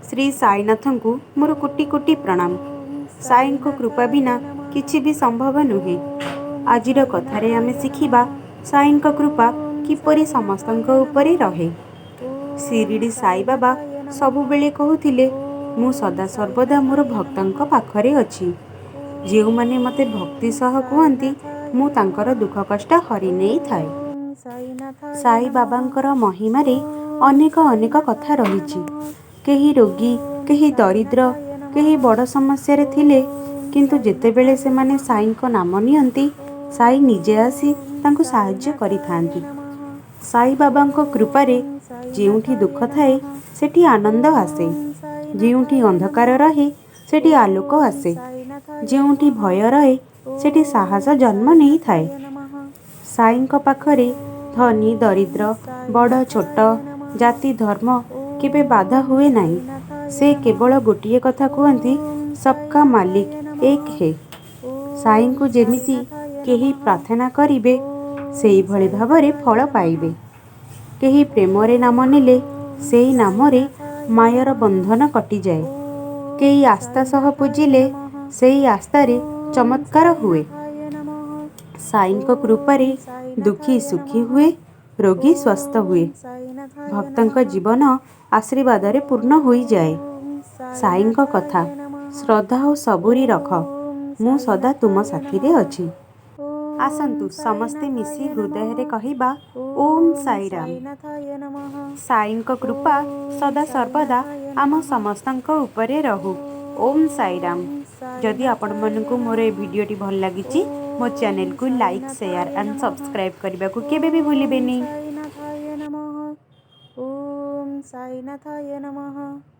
श्री साईनाथଙ୍କୁ मोर कोटि कोटि प्रणाम। साईଙ୍କ कृपा बिना किछि भी संभव नुहे। आजिर कथारे आमे शिखिबा साईଙ୍କ कृपा किपरि समस्तଙ୍କ उपरे रहे। शिरडी साई बाबा सबुबेले कहूथिले मु सदा सर्वदा मोर भक्तଙ୍କ पाखरे अछि। जेउमाने मते भक्ति सह कुहंती मु तांकर दुख कष्ट हरि नेई थाए। साई बाबांकर महिमारे अनेक अनेक कथा रहिछि। केही रोगी, केही दरिद्र, केही बड़ समस्या थिले, किंतु जेतेबेले सेमाने साईଙ୍କ नाम नियंती साई निजे आसी तांको साहाय्य करिथांती। साई बाबांको कृपारे जेउठी दुख थाए सेठी आनंद आसे, जेउठी अंधकार रहे सेठी आलोक आसे, जेउठी भय रहे सेठी साहस जन्म नहीं थाए। साईଙ୍କ पाखरे धनी दरिद्र, बड़ छोट, जाति धर्म केबे बाधा हुए नहीं। से केवल गोटिए कथा कहती, सबका मालिक एक है। साईଙ୍କୁ जेमिति केही प्रार्थना करिबे सेई भଳି भावरे फल पाइबे। केही प्रेमरे नाम नेले सेई नामरे मायर बंधन कटि जाए। केही आस्था सह पूजिले सेई आस्थारे चमत्कार हुए। साईଙ୍କ कृपारे दुखी सुखी हुए, रोगी स्वस्थ हुए, भक्तଙ୍କ जीवन आशीर्वादरे पूर्ण होई जाए। साईଙ୍କ कथा श्रद्धा और सबुरी रख, मु सदा तुम साथीरे अछि। आसंतु समस्ते मिसी हृदय कहिबा ओम साईराम। साईଙ୍କ कृपा सदा सर्वदा आम समस्तଙ୍କ उपरे रहु। ओम साईराम। जदि आपण मानकु मोर ए भिडियोटी भल लागिछि मो चैनल को लाइक शेयर एंड सब्सक्राइब करबा को केबे भी भूलिबेनी। ओम साईनाथाय नमः।